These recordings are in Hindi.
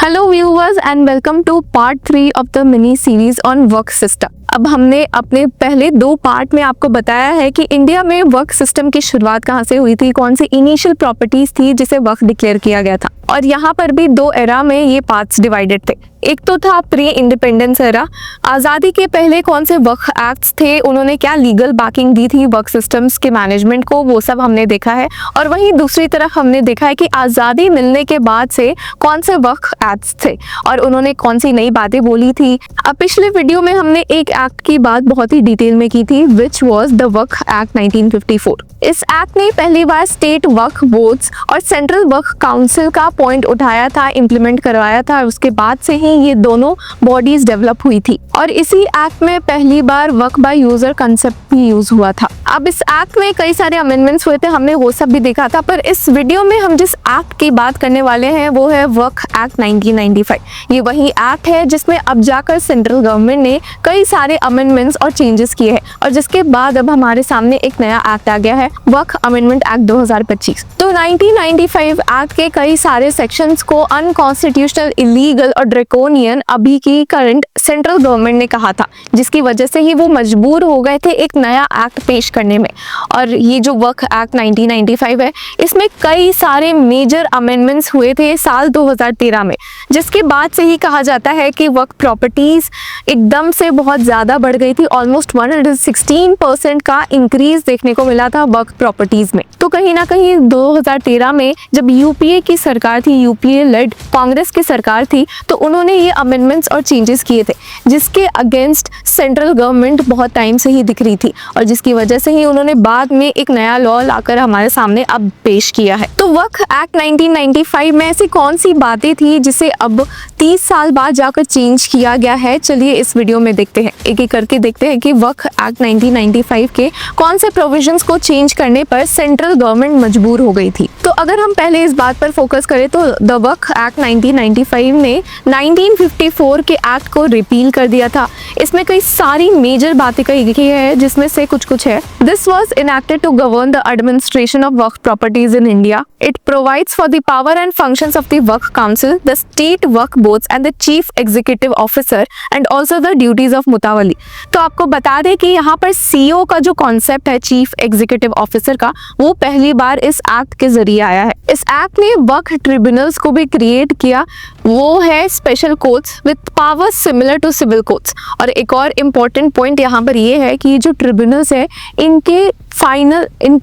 Hello viewers and welcome to part 3 of the mini series on Waqf system. अब हमने अपने पहले 2 पार्ट में आपको बताया है कि इंडिया में वक्फ सिस्टम की शुरुआत कहाँ से हुई थी, कौन सी इनिशियल प्रॉपर्टीज थी जिसे वक्फ डिक्लेयर किया गया था। और यहाँ पर भी 2 एरा में ये पार्ट्स डिवाइडेड थे। एक तो था प्री इंडिपेंडेंस एरा, आज़ादी के पहले कौन से वक्फ एक्ट्स थे, उन्होंने क्या लीगल बैकिंग दी थी वक्फ सिस्टम्स के मैनेजमेंट को, वो सब हमने देखा है। और वहीं दूसरी तरफ हमने देखा है कि आज़ादी मिलने के बाद से कौन से वक्फ एक्ट्स थे और उन्होंने कौन सी नई बातें बोली थी। अब पिछले वीडियो में हमने एक एक्ट की बात बहुत ही डिटेल में की थी, which was the Waqf act 1954। इस एक्ट ने पहली बार स्टेट वक्फ बोर्ड्स और सेंट्रल वक्फ काउंसिल का पॉइंट उठाया था, इम्प्लीमेंट करवाया था। उसके बाद से ही ये दोनों बॉडीज डेवलप हुई थी और इसी एक्ट में पहली बार वक्फ बाय यूजर कंसेप्ट भी यूज हुआ था। अब इस एक्ट में कई सारे अमेंडमेंट्स हुए थे, हमने वो सब भी देखा था, पर इस वीडियो में हम जिस एक्ट की बात करने वाले हैं वो है वक्फ एक्ट 1995। ये वही एक्ट है जिसमें अब जाकर सेंट्रल गवर्नमेंट ने कई सारे अमेंडमेंट्स और चेंजेस किए हैं और जिसके बाद अब हमारे सामने एक नया एक्ट आ गया है, वक्फ अमेंडमेंट एक्ट 2025। तो 1995 एक्ट के कई सारे सेक्शंस को अनकॉन्स्टिट्यूशनल, इलीगल और ड्रैकोनियन अभी की करंट सेंट्रल गवर्नमेंट ने कहा था, जिसकी वजह से ही वो मजबूर हो गए थे एक नया एक्ट पेश करने में। और ये जो वक्फ एक्ट 1995 है, इसमें कई सारे मेजर अमेंडमेंट्स हुए थे साल 2013 में, जिसके बाद से ही कहा जाता है कि वक्फ प्रॉपर्टीज एकदम से बहुत ज़्यादा बढ़ गई थी। ऑलमोस्ट 116% का इंक्रीज देखने को मिला था वक्फ प्रॉपर्टीज में। तो कहीं ना कहीं 2013 में जब यूपीए की सरकार थी, यूपीए लेड कांग्रेस की सरकार थी, तो उन्होंने ये अमेंडमेंट्स और चेंजेस किए थे जिसके अगेंस्ट सेंट्रल गवर्नमेंट बहुत टाइम से ही दिख रही थी और जिसकी वजह से ही उन्होंने बाद में एक नया लॉ लाकर हमारे सामने अब पेश किया है। तो वक्फ एक्ट 1995 में ऐसी कौन सी बातें थी जिसे अब 30 साल बाद जाकर चेंज किया गया है, चलिए इस वीडियो में देखते हैं, एक एक करके देखते हैं कि वक्फ एक्ट 1995 के कौन से प्रोविजंस को चेंज करने पर सेंट्रल गवर्नमेंट मजबूर हो गई थी। तो अगर हम पहले इस बात पर फोकस करें तो द वक्फ एक्ट 1995 ने 1954 के एक्ट को रिपील कर दिया था। इसमें कई सारी मेजर बातें कही गई है, जिसमें से कुछ है। This was enacted to govern the administration of waqf properties in India. It provides for the power and functions of the waqf council, the state waqf boards and the chief executive officer and also the duties of mutawalli. तो आपको बता दें कि यहाँ पर सीओ का जो कॉन्सेप्ट है, चीफ एग्जीक्यूटिव ऑफिसर का, वो पहली बार इस एक्ट के जरिए आया है। इस एक्ट ने वक्फ ट्रिब्यूनल्स को भी क्रिएट किया, वो है special courts with powers similar to civil courts. और एक और इम्पॉर्टेंट पॉइंट यहाँ पर ये है कि ये जो ट्रिब्यूनल्स है, इनके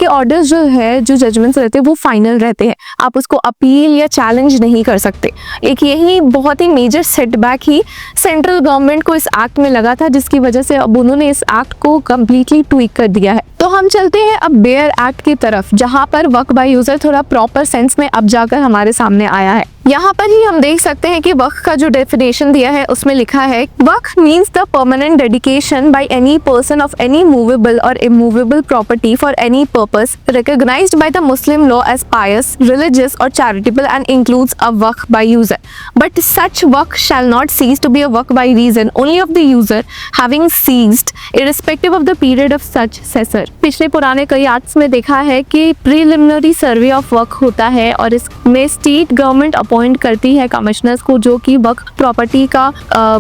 ऑर्डर्स जो है, जो जजमेंट्स रहते हैं, वो फाइनल रहते हैं, आप उसको अपील या चैलेंज नहीं कर सकते। एक यही बहुत ही मेजर सेटबैक ही सेंट्रल गवर्नमेंट को इस एक्ट में लगा था, जिसकी वजह से अब उन्होंने इस एक्ट को कम्प्लीटली ट्वीक कर दिया है। तो हम चलते हैं अब बेयर एक्ट की तरफ, जहाँ पर वक्फ बाय यूजर थोड़ा प्रॉपर सेंस में अब जाकर हमारे सामने आया है। यहाँ पर ही हम देख सकते हैं कि वक्फ का जो डेफिनेशन दिया है उसमें लिखा है, waqf means the permanent dedication by any person of any movable और immovable property for any purpose recognized by the Muslim law as pious, religious or charitable and includes a waqf by user. But such waqf shall not cease to be a waqf by reason only of the user having ceased irrespective of the period of such cessor. पिछले पुराने कई एक्ट्स में देखा है कि प्रीलिमिनरी सर्वे ऑफ वक्फ होता है और इसमें स्टेट गवर्नमेंट अपॉइंट करती है कमिश्नर्स को, जो कि वक्फ प्रॉपर्टी का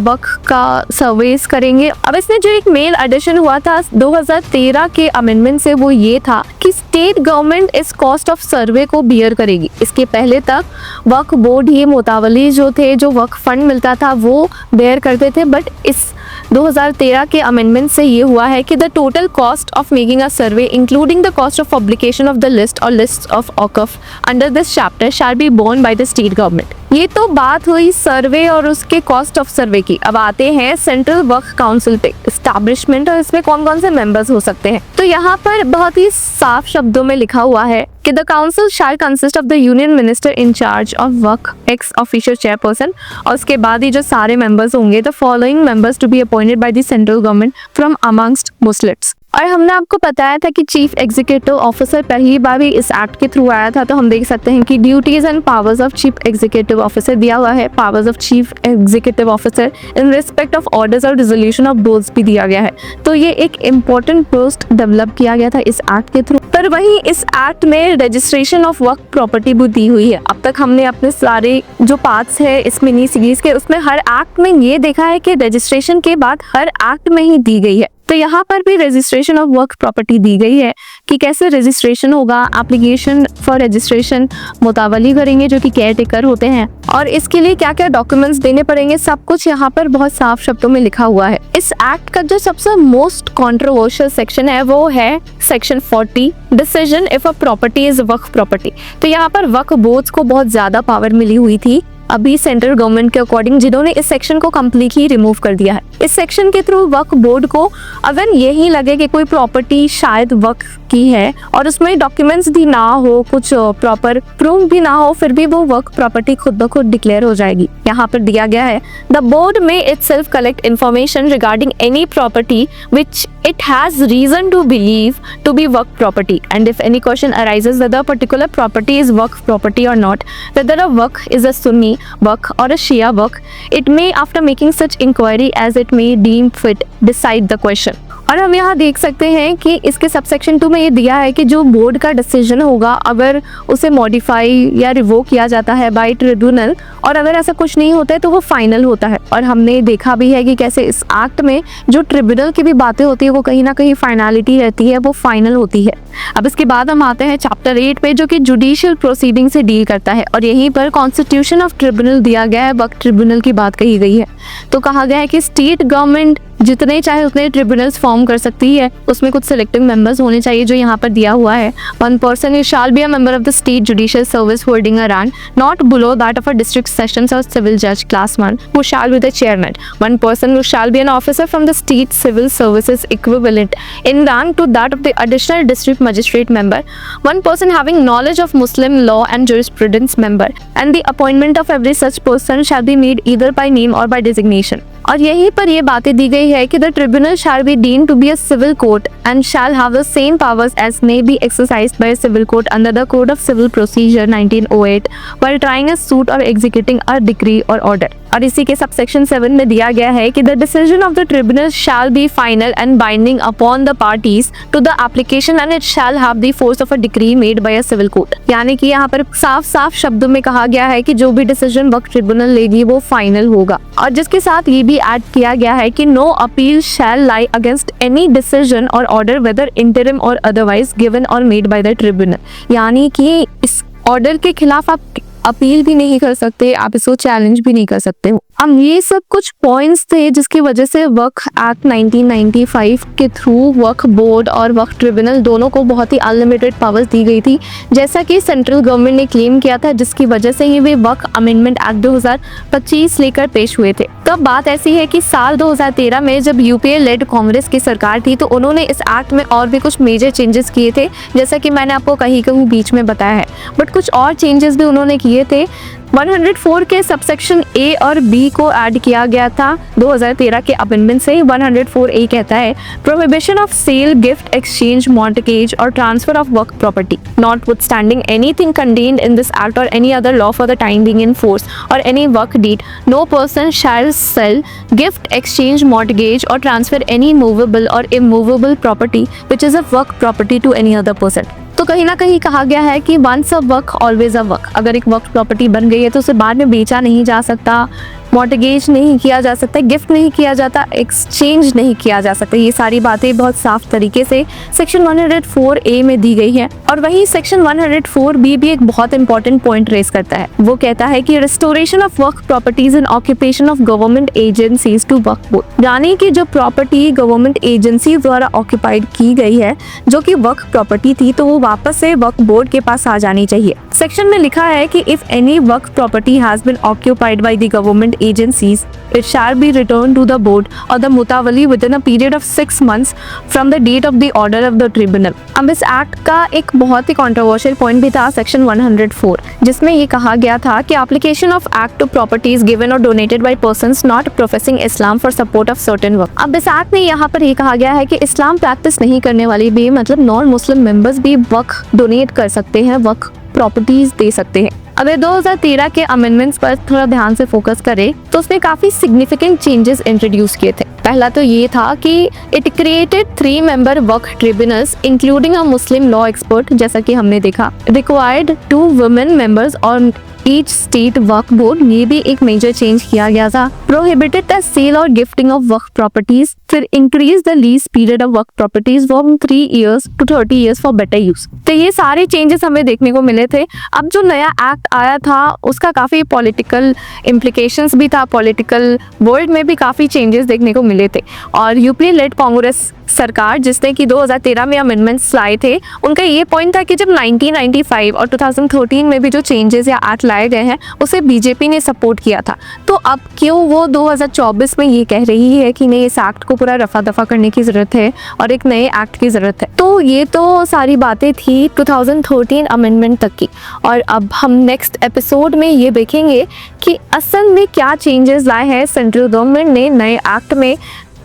वक्फ का सर्वेस करेंगे। अब इसमें जो एक मेल एडिशन हुआ था 2013 के अमेंडमेंट से, वो ये था कि स्टेट गवर्नमेंट इस कॉस्ट ऑफ सर्वे को बियर करेगी। इसके पहले तक वक्फ बोर्ड ही मुतावली जो थे, जो वक्फ फंड मिलता था, वो बेयर करते थे। बट इस 2013 के अमेंडमेंट से ये हुआ है कि the total cost of making a survey including the cost of publication of the list और list of auqaf under this chapter shall be borne by the state government. ये तो बात हुई सर्वे और उसके कॉस्ट ऑफ सर्वे की। अब आते हैं सेंट्रल वक्फ काउंसिल पे, एस्टैब्लिशमेंट और इसमें कौन कौन से मेंबर्स हो सकते हैं। तो यहाँ पर बहुत ही साफ शब्दों में लिखा हुआ है कि the council shall consist of the union minister in charge of Waqf ex official chairperson, और उसके बाद ही जो सारे मेंबर्स होंगे, the following members to be appointed by the central government from amongst Muslims. और हमने आपको बताया था कि चीफ एग्जीक्यूटिव ऑफिसर पहली बार भी इस एक्ट के थ्रू आया था, तो हम देख सकते हैं कि duties and powers of chief executive officer दिया हुआ है, powers of chief executive officer in respect of orders और रिजोल्यूशन ऑफ बोर्ड्स भी दिया गया है। तो ये एक इम्पोर्टेंट पोस्ट डेवलप किया गया था इस एक्ट के थ्रू। पर वहीं इस एक्ट में रजिस्ट्रेशन ऑफ वक्फ प्रॉपर्टी भी दी हुई है। अब तक हमने अपने सारे जो पार्ट्स है इस मिनी सीरीज के, उसमें हर एक्ट में ये देखा है कि रजिस्ट्रेशन के बाद हर एक्ट में ही दी गई है। तो यहाँ पर भी रजिस्ट्रेशन ऑफ वर्क प्रॉपर्टी दी गई है कि कैसे रजिस्ट्रेशन होगा। एप्लीकेशन फॉर रजिस्ट्रेशन मुतावली करेंगे जो कि केयर टेकर होते हैं, और इसके लिए क्या क्या डॉक्यूमेंट्स देने पड़ेंगे, सब कुछ यहाँ पर बहुत साफ शब्दों में लिखा हुआ है। इस एक्ट का जो सबसे मोस्ट कंट्रोवर्शियल सेक्शन है वो है section 40, decision if a property is Waqf property. तो यहाँ पर वक्फ बोर्ड्स को बहुत ज्यादा पावर मिली हुई थी अभी सेंट्रल गवर्नमेंट के अकॉर्डिंग, जिन्होंने इस सेक्शन को कम्प्लीटली रिमूव कर दिया है। इस सेक्शन के थ्रू वक्फ बोर्ड को अगर यही लगे कि कोई प्रॉपर्टी शायद वक्फ की है और उसमें डॉक्यूमेंट्स भी ना हो, कुछ प्रॉपर प्रूफ भी ना हो, फिर भी वो वक्फ प्रॉपर्टी खुद ब खुद डिक्लेयर हो जाएगी। यहाँ पर दिया गया है द बोर्ड में itself collect information regarding any property which it has reason to believe to be waqf property, and if any question arises whether a particular property is waqf property or not, whether a waqf is a Sunni waqf or a Shia waqf, it may after making such inquiry as it may deem fit decide the question। और हम यहाँ देख सकते हैं कि इसके सबसेक्शन 2 में ये दिया है कि जो बोर्ड का डिसीजन होगा अगर उसे मॉडिफाई या रिवोक किया जाता है बाय ट्रिब्यूनल, और अगर ऐसा कुछ नहीं होता है तो वो फाइनल होता है। और हमने देखा भी है कि कैसे इस एक्ट में जो ट्रिब्यूनल की भी बातें होती है वो कहीं ना कहीं फाइनलिटी रहती है, वो फाइनल होती है। अब इसके बाद हम आते हैं चैप्टर 8 पे जो कि जुडिशियल प्रोसीडिंग से डील करता है, और यहीं पर कॉन्स्टिट्यूशन ऑफ ट्रिब्यूनल दिया गया है, वक्फ ट्रिब्यूनल की बात कही गई है। तो कहा गया है कि स्टेट गवर्नमेंट जितने चाहे उतने ट्रिब्यूनल्स फॉर्म कर सकती है, उसमें कुछ सिलेक्टिव मेंबर्स होने चाहिए जो यहाँ पर दिया हुआ है। One person shall be a member of the state judicial service holding a rank not below that of a district sessions और सिविल जज class 1 who shall be the chairman. One person who shall be an officer from the state civil services equivalent in rank to that of the additional district magistrate member. One person having knowledge of Muslim law and jurisprudence member, and the appointment of every such person shall be made either by name or by designation. और यहीं पर ये बातें दी गई है कि the tribunal shall be deemed to be a civil court and shall have the same powers as may be exercised by a civil court under the code of civil procedure 1908 while trying a suit और एग्जीक्यूटिंग अ डिक्री और ऑर्डर। और इसी के सबसेक्शन 7 में दिया गया है कि the decision of the tribunal shall be final and binding upon the parties to the application and it shall have the force of a decree made by a civil court. यानी कि यहाँ पर साफ साफ शब्दों में कहा गया है कि जो भी डिसीजन वक्फ ट्रिब्यूनल लेगी वो फाइनल होगा। और जिसके साथ ये भी ऐड किया गया है कि नो अपील शैल लाई अगेंस्ट एनी डिसीजन और ऑर्डर वेदर इंटरिम और अदरवाइज गिवन और मेड बाय द ट्रिब्यूनल। यानी कि इस ऑर्डर के खिलाफ आप अपील भी नहीं कर सकते, आप इसको चैलेंज भी नहीं कर सकते हो। अब ये सब कुछ पॉइंट्स थे जिसकी वजह से वक्फ एक्ट 1995 के थ्रू वक्फ बोर्ड और वक्फ ट्रिब्यूनल दोनों को बहुत ही अनलिमिटेड पावर्स दी गई थी, जैसा कि सेंट्रल गवर्नमेंट ने क्लेम किया था, जिसकी वजह से ही वे वक्फ अमेंडमेंट एक्ट 2025 लेकर पेश हुए थे। तब बात ऐसी है कि साल 2013 में जब यूपीए लेड कांग्रेस की सरकार थी तो उन्होंने इस एक्ट में और भी कुछ मेजर चेंजेस किए थे, जैसा कि मैंने आपको कहीं कहीं बीच में बताया है, बट कुछ और चेंजेस भी उन्होंने किए थे। 104 के सबसेक्शन ए और बी को ऐड किया गया था 2013 के अमेंडमेंट से। 104 ए कहता है prohibition of sale, gift, exchange, mortgage और transfer of waqf property notwithstanding anything contained in this act or any other law for the time being in force or any work deed, no person shall sell, gift, exchange, mortgage or transfer any movable or immovable property which is a work property to any other person। तो कहीं ना कहीं कहा गया है कि once a work always a work. अगर एक वर्क प्रॉपर्टी बन गई है तो उसे बाद में बेचा नहीं जा सकता, मॉर्टगेज नहीं किया जा सकता, गिफ्ट नहीं किया जाता, एक्सचेंज नहीं किया जा सकता। ये सारी बातें बहुत साफ तरीके से सेक्शन 104 ए में दी गई है। और वहीं सेक्शन 104 बी भी एक बहुत इंपॉर्टेंट पॉइंट रेस करता है। वो कहता है कि रिस्टोरेशन ऑफ वर्क properties and occupation of government agencies to Waqf board. यानी कि जो प्रॉपर्टी गवर्नमेंट एजेंसी द्वारा ऑक्यूपाइड की गई है, जो कि वक्फ प्रॉपर्टी थी, तो वो वापस से वक्फ बोर्ड के पास आ जानी चाहिए। सेक्शन में लिखा है कि if any Waqf property has been occupied by the government agencies, it shall be returned to the board or the mutawalli within a period of 6 months from the date of the order of the tribunal. अब इस एक्ट का एक बहुत ही कंट्रोवर्शियल पॉइंट भी था सेक्शन 104, जिसमें ये कहा गया था कि application of act to properties given और donated by persons not professing Islam for support of certain work. अब इस एक्ट में यहाँ पर ये कहा गया है कि इस्लाम प्रैक्टिस नहीं करने वाले भी, मतलब नॉन मुस्लिम मेंबर्स भी वक्फ डोनेट कर सकते हैं, वक्फ प्रॉपर्टीज दे सकते हैं। अगर 2013 के अमेंडमेंट्स पर थोड़ा ध्यान से फोकस करें तो उसमें काफी सिग्निफिकेंट चेंजेस इंट्रोड्यूस किए थे। पहला तो ये था कि it created 3 member Waqf tribunals including a Muslim law expert, जैसा कि हमने देखा, रिक्वायर्ड 2 वुमेन मेंबर्स और ईच स्टेट वक्फ बोर्ड, ये भी एक मेजर चेंज किया गया था। प्रोहिबिटेड द सेल और गिफ्टिंग ऑफ वक्फ प्रॉपर्टीज, फिर increase the lease period of waqf properties from 3 years to 30 years for better use. तो ये सारे चेंजेस हमें देखने को मिले थे। अब जो नया एक्ट आया था उसका काफी पॉलिटिकल इम्प्लीकेशंस भी था, पॉलिटिकल वर्ल्ड में भी काफी चेंजेस देखने को मिले थे। और यूपी लेड कांग्रेस सरकार जिसने कि 2013 में अमेंडमेंट्स लाए थे, उनका ये पॉइंट था कि जब 1995 और 2013 में भी जो चेंजेस या एक्ट लाए गए हैं उसे बीजेपी ने सपोर्ट किया था, तो अब क्यों वो 2024 में ये कह रही है कि नहीं, इस एक्ट को पूरा रफा दफा करने की ज़रूरत है और एक नए एक्ट की ज़रूरत है। तो ये तो सारी बातें थी 2013 अमेंडमेंट तक की। और अब हम नेक्स्ट एपिसोड में ये देखेंगे कि असल में क्या चेंजेस लाए हैं सेंट्रल गवर्नमेंट ने नए एक्ट में।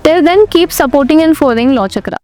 Till then, keep supporting and following Law Chakra.